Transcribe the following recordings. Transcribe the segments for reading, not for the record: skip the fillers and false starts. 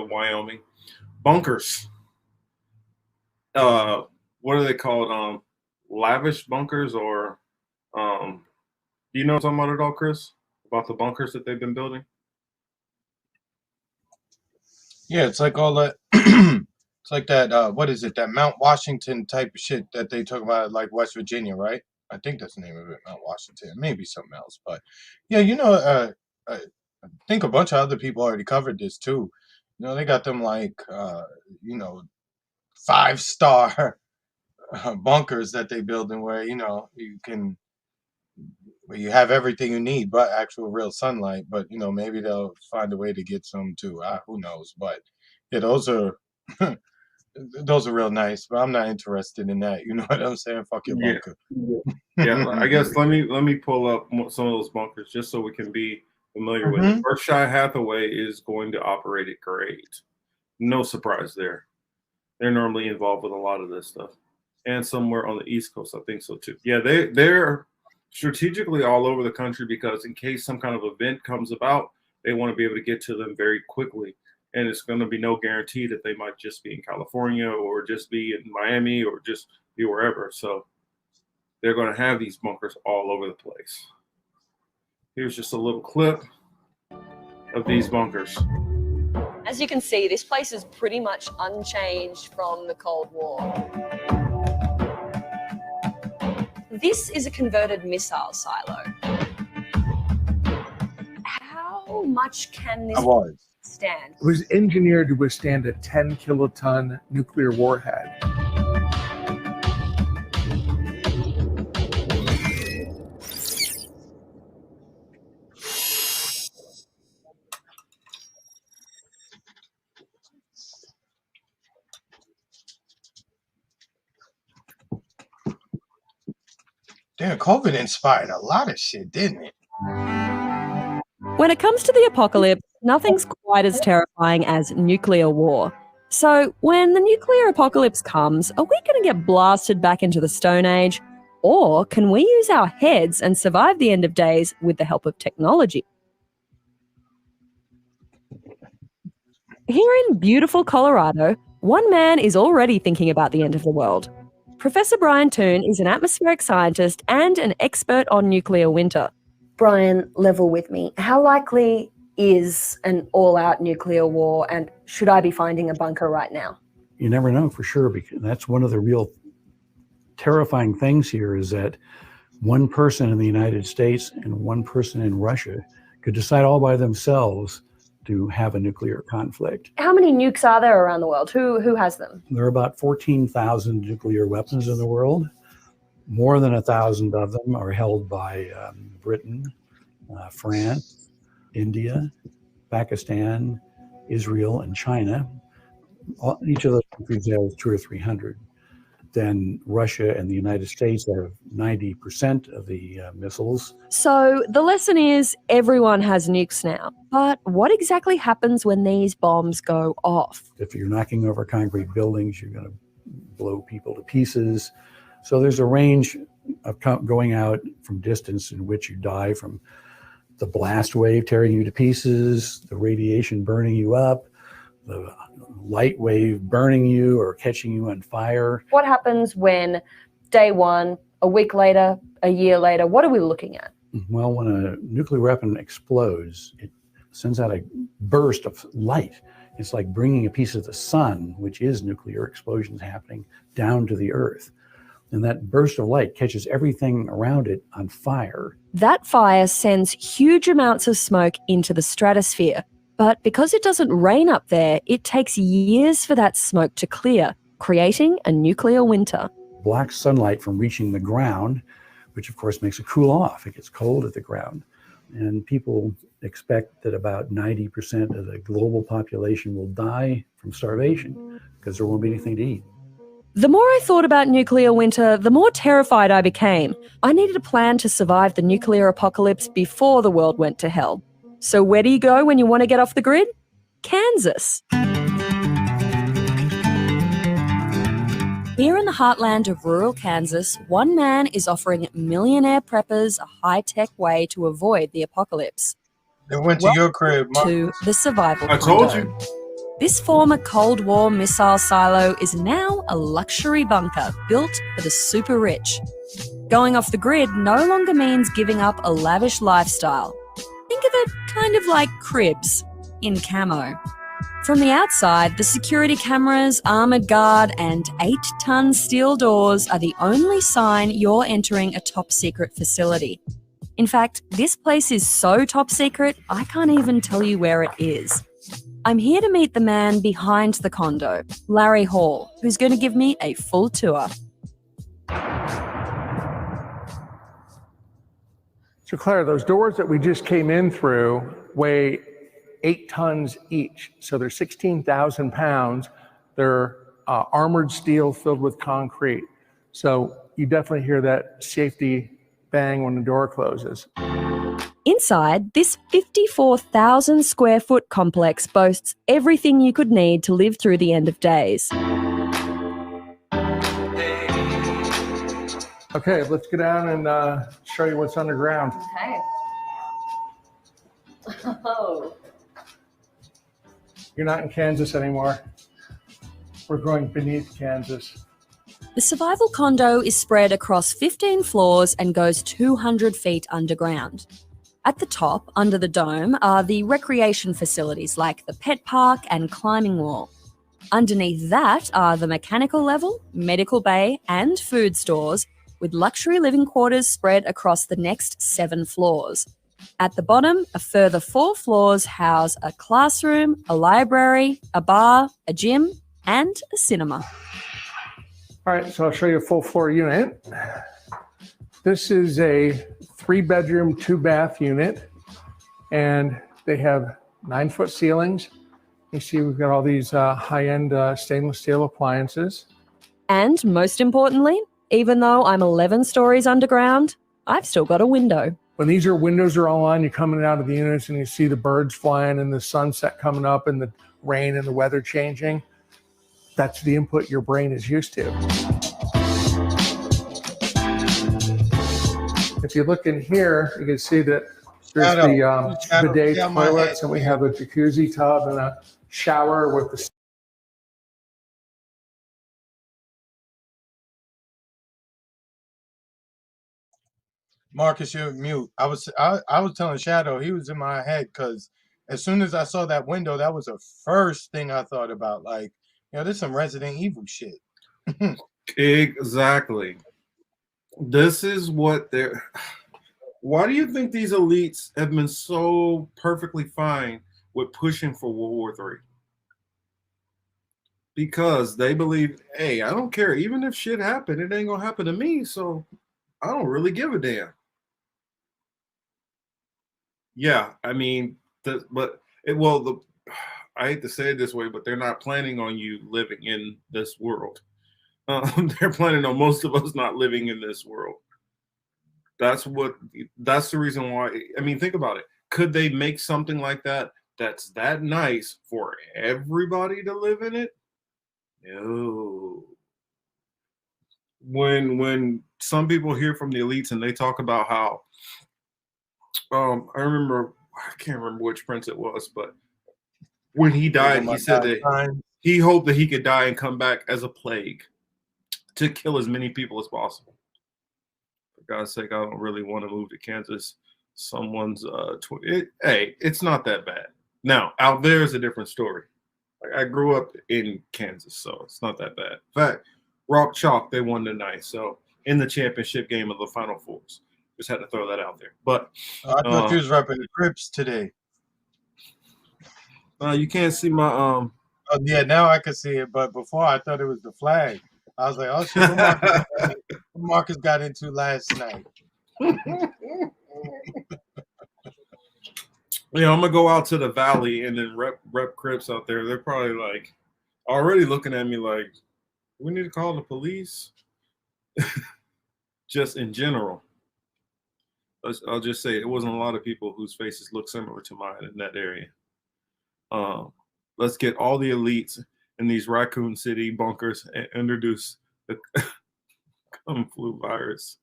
of Wyoming. Bunkers. What are they called? Lavish bunkers, or do you know something about it all, Chris? About the bunkers that they've been building? Yeah, it's like all that. It's like that. What is it? That Mount Washington type of shit that they talk about, like West Virginia, right? I think that's the name of it, Mount Washington. Maybe something else, but yeah, I think a bunch of other people already covered this too. They got them like 5-star bunkers that they build in where you have everything you need but actual real sunlight. But maybe they'll find a way to get some too. Who knows? But yeah, those are those are real nice. But I'm not interested in that. You know what I'm saying? Fuck your bunker. Yeah. I guess let me pull up some of those bunkers just so we can be familiar with it. Berkshire Hathaway is going to operate it great. No surprise there. They're normally involved with a lot of this stuff. And somewhere on the East Coast, I think so too. Yeah, they're strategically all over the country because in case some kind of event comes about, they want to be able to get to them very quickly. And it's going to be no guarantee that they might just be in California or just be in Miami or just be wherever. So they're going to have these bunkers all over the place. Here's just a little clip of these bunkers. As you can see, this place is pretty much unchanged from the Cold War. This is a converted missile silo. How much can this stand? It was engineered to withstand a 10-kiloton nuclear warhead. Damn, COVID inspired a lot of shit, didn't it? When it comes to the apocalypse, nothing's quite as terrifying as nuclear war. So when the nuclear apocalypse comes, are we going to get blasted back into the Stone Age? Or can we use our heads and survive the end of days with the help of technology? Here in beautiful Colorado, one man is already thinking about the end of the world. Professor Brian Toon is an atmospheric scientist and an expert on nuclear winter. Brian, level with me. How likely is an all-out nuclear war, and should I be finding a bunker right now? You never know for sure, because that's one of the real terrifying things here is that one person in the United States and one person in Russia could decide all by themselves to have a nuclear conflict. How many nukes are there around the world? Who has them? There are about 14,000 nuclear weapons in the world. More than 1,000 of them are held by Britain, France, India, Pakistan, Israel, and China. Each of those countries has 200 or 300. Then Russia and the United States have 90% of the missiles. So the lesson is everyone has nukes now. But what exactly happens when these bombs go off? If you're knocking over concrete buildings, you're going to blow people to pieces. So there's a range of going out from distance in which you die from the blast wave tearing you to pieces, the radiation burning you up, the light wave burning you or catching you on fire. What happens when day one, a week later, a year later, what are we looking at? Well, when a nuclear weapon explodes, it sends out a burst of light. It's like bringing a piece of the sun, which is nuclear explosions happening, down to the earth. And that burst of light catches everything around it on fire. That fire sends huge amounts of smoke into the stratosphere. But because it doesn't rain up there, it takes years for that smoke to clear, creating a nuclear winter. Blocks sunlight from reaching the ground, which of course makes it cool off. It gets cold at the ground. And people expect that about 90% of the global population will die from starvation because there won't be anything to eat. The more I thought about nuclear winter, the more terrified I became. I needed a plan to survive the nuclear apocalypse before the world went to hell. So where do you go when you want to get off the grid? Kansas. Here in the heartland of rural Kansas, one man is offering millionaire preppers a high-tech way to avoid the apocalypse. They went to your crib, Mark. To the survival I told you. This former Cold War missile silo is now a luxury bunker built for the super rich. Going off the grid no longer means giving up a lavish lifestyle. Think of it kind of like Cribs in camo. From the outside, the security cameras, armoured guard, and 8-ton steel doors are the only sign you're entering a top-secret facility. In fact, this place is so top secret, I can't even tell you where it is. I'm here to meet the man behind the condo, Larry Hall, who's going to give me a full tour. So Claire, those doors that we just came in through weigh 8 tons each. So they're 16,000 pounds. They're armored steel filled with concrete. So you definitely hear that safety bang when the door closes. Inside, this 54,000 square foot complex boasts everything you could need to live through the end of days. Okay, let's go down and show you what's underground. Okay. Oh. You're not in Kansas anymore. We're going beneath Kansas. The survival condo is spread across 15 floors and goes 200 feet underground. At the top, under the dome, are the recreation facilities like the pet park and climbing wall. Underneath that are the mechanical level, medical bay, and food stores, with luxury living quarters spread across the next 7 floors. At the bottom, a further 4 floors house a classroom, a library, a bar, a gym, and a cinema. All right, so I'll show you a full floor unit. This is a 3-bedroom, 2-bath unit, and they have 9-foot ceilings. You see we've got all these high-end stainless steel appliances. And most importantly, even though I'm 11 stories underground, I've still got a window. When these windows are all on, you're coming out of the units and you see the birds flying and the sunset coming up and the rain and the weather changing. That's the input your brain is used to. If you look in here, you can see that there's the bidet toilets, and we have a jacuzzi tub and a shower with the Marcus, you're mute. I was telling Shadow he was in my head because as soon as I saw that window, that was the first thing I thought about. Like, there's some Resident Evil shit. Exactly. This is what they're. Why do you think these elites have been so perfectly fine with pushing for World War III? Because they believe, hey, I don't care. Even if shit happened, it ain't gonna happen to me. So I don't really give a damn. Yeah, I mean, I hate to say it this way, but they're not planning on you living in this world. They're planning on most of us not living in this world. That's the reason why. I mean, think about it. Could they make something like that that's that nice for everybody to live in it? No. When some people hear from the elites and they talk about how, I can't remember which prince it was, but when he died, he said that he hoped that he could die and come back as a plague to kill as many people as possible. For God's sake, I don't really want to move to Kansas. Someone's it's not that bad. Now, out there is a different story. Like, I grew up in Kansas, so it's not that bad. In fact, Rock Chalk, they won tonight. So in the championship game of the Final Fours. Just had to throw that out there. But I thought you was repping the Crips today. You can't see my Oh yeah, now I can see it, but before I thought it was the flag. I was like, oh shit, what Marcus got into last night. Yeah, I'm gonna go out to the valley and then rep Crips out there. They're probably like already looking at me like, we need to call the police. Just in general. I'll just say it wasn't a lot of people whose faces look similar to mine in that area. Let's get all the elites in these Raccoon City bunkers and introduce the Kung Flu virus.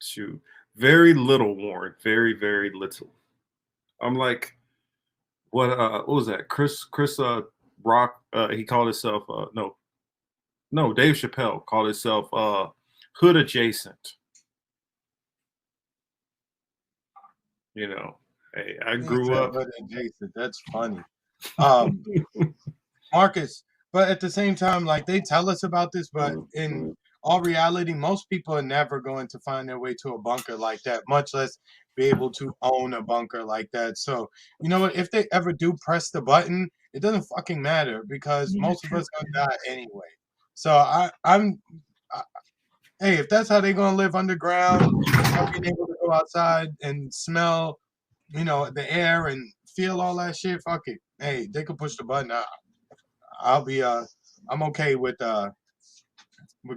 Shoot. Very little, Warren. Very, very little. I'm like, what was that? Chris Rock, he called himself no, Dave Chappelle called himself hood adjacent. You know, hey, I He grew said, up. "But Jason, that's funny." Um, Marcus, but at the same time, like they tell us about this, but in all reality, most people are never going to find their way to a bunker like that, much less be able to own a bunker like that. So, you know what? If they ever do press the button, it doesn't fucking matter because most of us gonna die anyway. So I, hey, if that's how they're gonna live underground, not being able to go outside and smell, the air and feel all that shit, fuck it. Hey, they could push the button. I'll be I'm okay with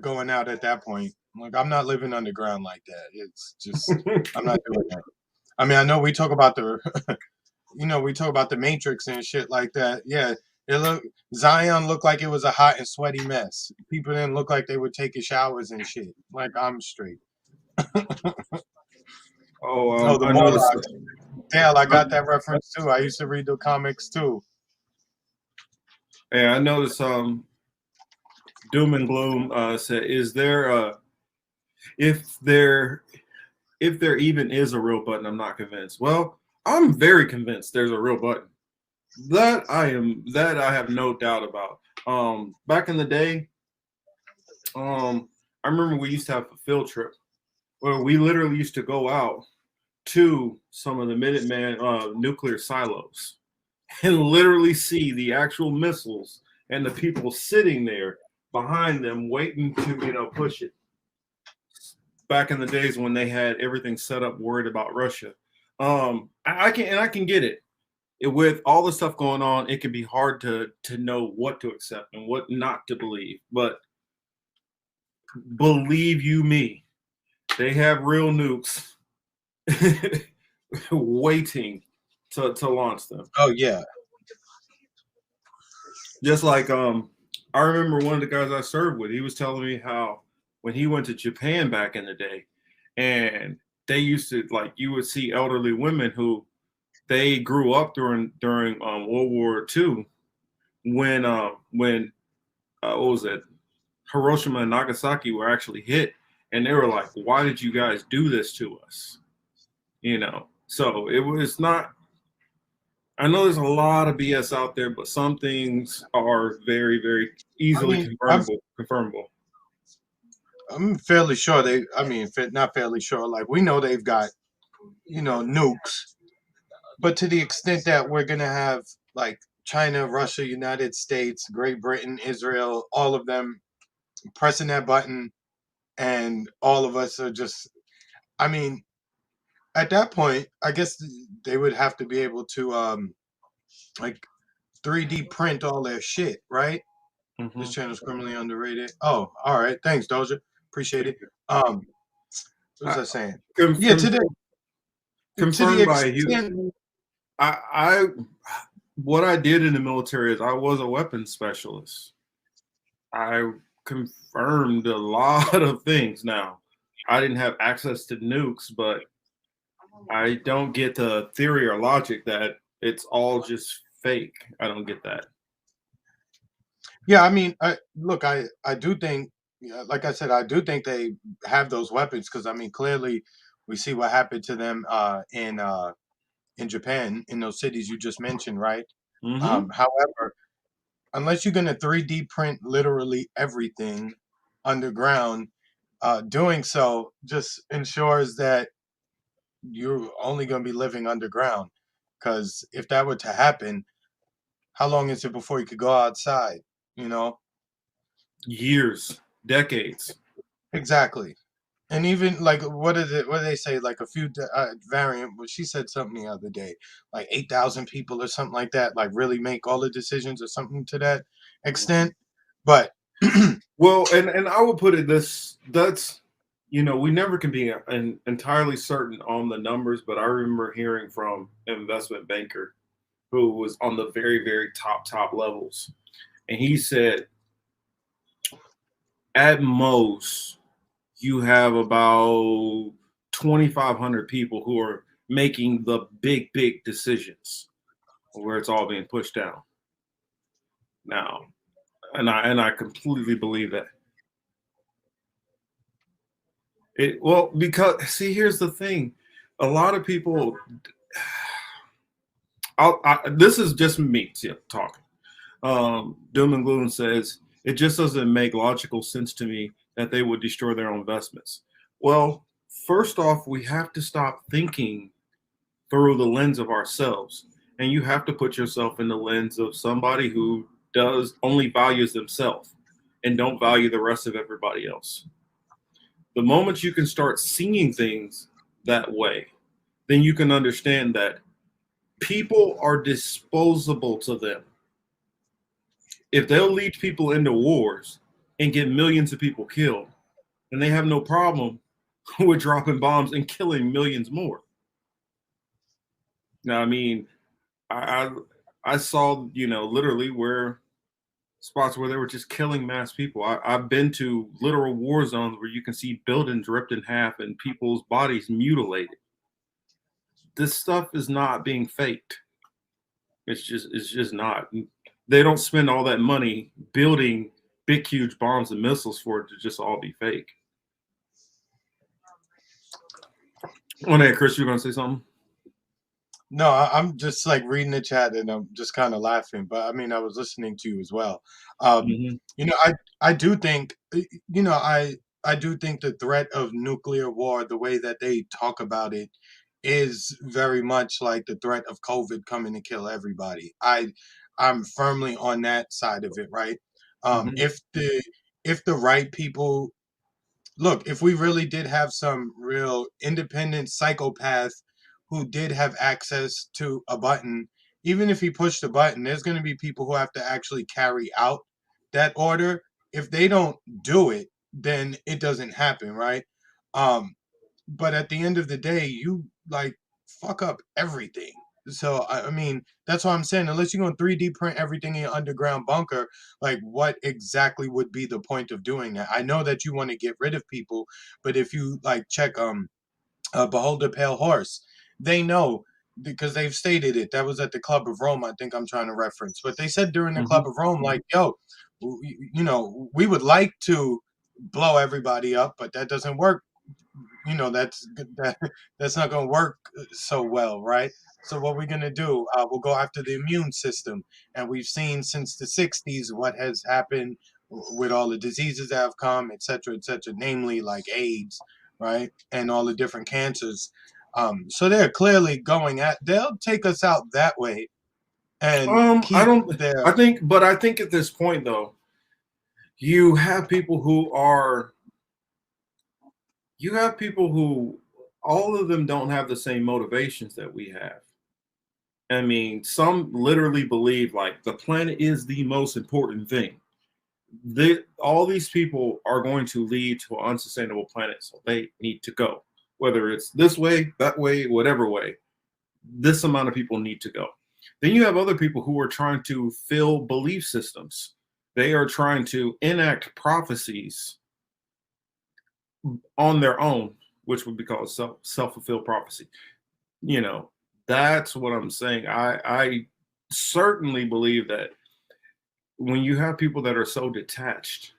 going out at that point. Like I'm not living underground like that. It's just I'm not doing that. I mean, I know we talk about the we talk about the Matrix and shit like that. Yeah, Zion looked like it was a hot and sweaty mess. People didn't look like they were taking showers and shit. Like I'm straight. Oh, the I noticed. Morlocks. Dale, I got that reference too. I used to read the comics too. Yeah, I noticed. Doom and Gloom said, "Is there if there even is a real button? I'm not convinced." Well, I'm very convinced there's a real button. That I have no doubt about. Back in the day, I remember we used to have a field trip where we literally used to go out to some of the Minuteman nuclear silos and literally see the actual missiles and the people sitting there behind them waiting to push it. Back in the days when they had everything set up, worried about Russia. I can get it. With all the stuff going on, it can be hard to know what to accept and what not to believe. But believe you me, they have real nukes waiting to launch them. Oh yeah. Just like I remember one of the guys I served with, he was telling me how when he went to Japan back in the day, and they used to, like, you would see elderly women who they grew up during World War II when what was it, Hiroshima and Nagasaki were actually hit, and they were like, "Why did you guys do this to us?" So it was not. I know there's a lot of BS out there, but some things are very, very easily confirmable. I'm fairly sure not fairly sure. Like we know they've got, nukes, but to the extent that we're gonna have like China, Russia, United States, Great Britain, Israel, all of them pressing that button, and all of us are just. I mean, at that point, I guess they would have to be able to like 3D print all their shit, right? Mm-hmm. This channel's criminally underrated. Oh, all right. Thanks, Doja. Appreciate it. What was I saying? Yeah, to the by you. extent. I what I did in the military is I was a weapons specialist. I confirmed a lot of things. Now, I didn't have access to nukes, but I don't get the theory or logic that it's all just fake. I don't get that. Yeah, I mean, I do think, like I said, I do think they have those weapons because I mean, clearly, we see what happened to them in Japan in those cities you just mentioned, right? Mm-hmm. However, unless you're gonna 3D print literally everything underground, doing so just ensures that you're only gonna be living underground. Because if that were to happen, how long is it before you could go outside? You know? Years, decades. Exactly. And even like, what is it? What do they say? Like a few variant. But she said something the other day, like 8,000 people or something like that. Like really make all the decisions or something to that extent. But well, and I will put it this: that's we never can be entirely certain on the numbers. But I remember hearing from an investment banker who was on the very, very top levels, and he said, at most, you have about 2,500 people who are making the big decisions. where it's all being pushed down now. And I completely believe that. Because see, here's the thing. A lot of people, this is just me talking. Doom and Gloom says, it just doesn't make logical sense to me that they would destroy their own investments. Well, first off, we have to stop thinking through the lens of ourselves. And you have to put yourself in the lens of somebody who only values themselves and don't value the rest of everybody else. The moment you can start seeing things that way, then you can understand that people are disposable to them. If they'll lead people into wars and get millions of people killed, then they have no problem with dropping bombs and killing millions more. Now, I mean, I saw, literally where spots where they were just killing mass people. I've been to literal war zones where you can see buildings ripped in half and people's bodies mutilated. This stuff is not being faked. It's just not. They don't spend all that money building big, huge bombs and missiles for it to just all be fake. Chris, you were going to say something? No, I'm just like reading the chat and I'm just kind of laughing. But I mean, I was listening to you as well. I do think, I do think the threat of nuclear war, the way that they talk about it, is very much like the threat of COVID coming to kill everybody. I'm firmly on that side of it, right? If the right people look, if we really did have some real independent psychopath who did have access to a button, even if he pushed a button, there's going to be people who have to actually carry out that order. If they don't do it, then it doesn't happen, right? But at the end of the day, you like fuck up everything. So I mean, that's what I'm saying. Unless you're going to 3D print everything in your underground bunker, like what exactly would be the point of doing that? I know that you want to get rid of people, but if you like check Behold the Pale Horse, they know because they've stated it. That was at the Club of Rome, I think I'm trying to reference. But they said during the Club of Rome, like, yo, we would like to blow everybody up, but that doesn't work. That's not going to work so well, right? So what we're going to do, we'll go after the immune system. And we've seen since the 60s what has happened with all the diseases that have come, et cetera, namely like AIDS, right? And all the different cancers. So they're clearly they'll take us out that way. And I think at this point though, you have people who all of them don't have the same motivations that we have. I mean, some literally believe like the planet is the most important thing. All these people are going to lead to an unsustainable planet, so they need to go. Whether it's this way, that way, whatever way, this amount of people need to go. Then you have other people who are trying to fill belief systems. They are trying to enact prophecies on their own, which would be called self-fulfilled prophecy. That's what I'm saying. I certainly believe that when you have people that are so detached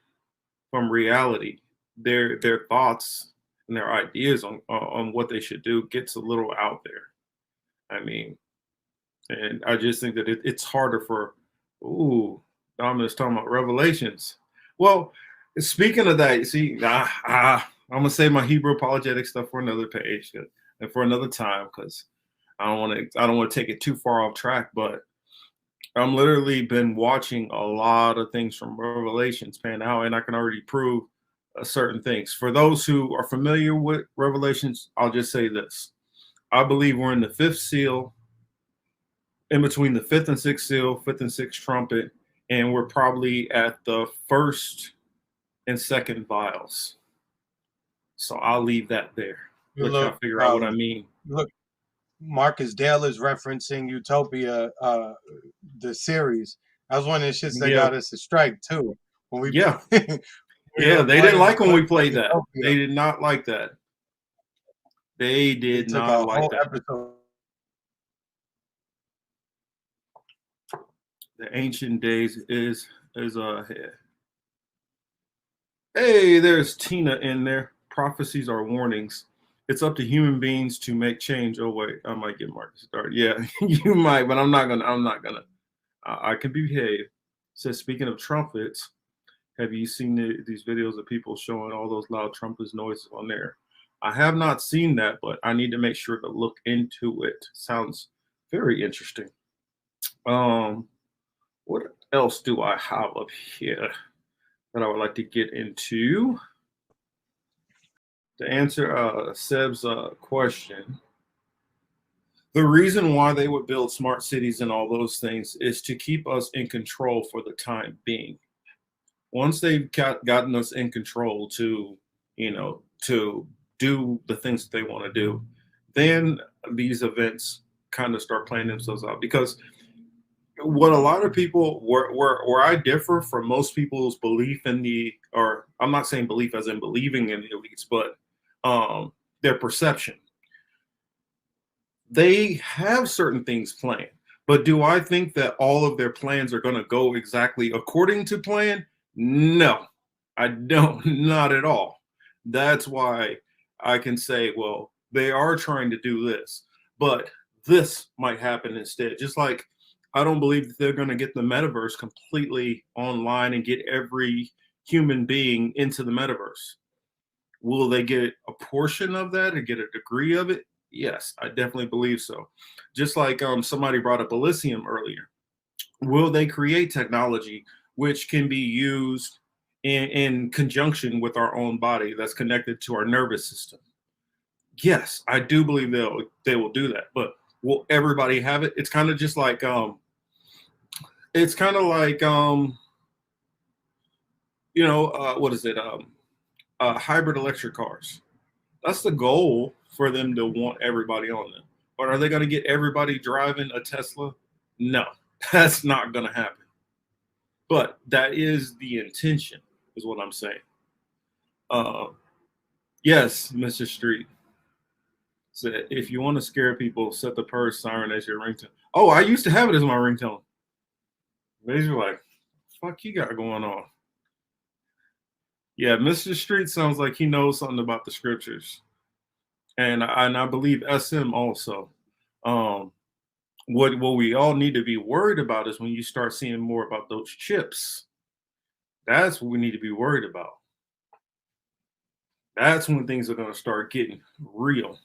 from reality, their thoughts and their ideas on what they should do gets a little out there. I mean, and I just think that it's harder for, Dominus talking about Revelations. Well, speaking of that, you see, I'm going to save my Hebrew apologetic stuff for another page and for another time, because I don't want to take it too far off track, but I'm literally been watching a lot of things from Revelations pan out, and I can already prove certain things. For those who are familiar with Revelations, I'll just say this. I believe we're in the fifth seal, in between the fifth and sixth seal, fifth and sixth trumpet, and we're probably at the first and second vials. So I'll leave that there. Let y'all figure out what I mean. Look, Marcus Dale is referencing Utopia, the series. I was one of the shits that got us a strike too. When we they didn't like when we played that. They did not like that. They did not like that. The ancient days is ahead. Hey, there's Tina in there. Prophecies are warnings. It's up to human beings to make change. Oh wait, I might get Marcus started. Yeah, you might, but I'm not gonna. I can behave. Says speaking of trumpets, have you seen these videos of people showing all those loud trumpets noises on there? I have not seen that, but I need to make sure to look into it. Sounds very interesting. What else do I have up here that I would like to get into? To answer Seb's question, the reason why they would build smart cities and all those things is to keep us in control for the time being. Once they've gotten us in control to, to do the things that they want to do, then these events kind of start playing themselves out. Because what a lot of people, where I differ from most people's belief in or I'm not saying belief as in believing in the elites, but their perception. They have certain things planned, but do I think that all of their plans are going to go exactly according to plan? No, I don't, not at all. That's why I can say, well, they are trying to do this, but this might happen instead. Just like I don't believe that they're going to get the metaverse completely online and get every human being into the metaverse. Will they get a portion of that and get a degree of it? Yes, I definitely believe so. Just like somebody brought up Elysium earlier. Will they create technology which can be used in conjunction with our own body that's connected to our nervous system? Yes, I do believe they will do that. But will everybody have it? It's kind of just like what is it? Hybrid electric cars. That's the goal for them to want everybody on them. But are they going to get everybody driving a Tesla? No, that's not going to happen. But that is the intention, is what I'm saying. Yes, Mr. Street said, if you want to scare people, set the purse siren as your ringtone. Oh, I used to have it as my ringtone. They're like, fuck you got going on? Yeah, Mr. Street sounds like he knows something about the scriptures. And I believe SM also. What we all need to be worried about is when you start seeing more about those chips. That's what we need to be worried about. That's when things are going to start getting real.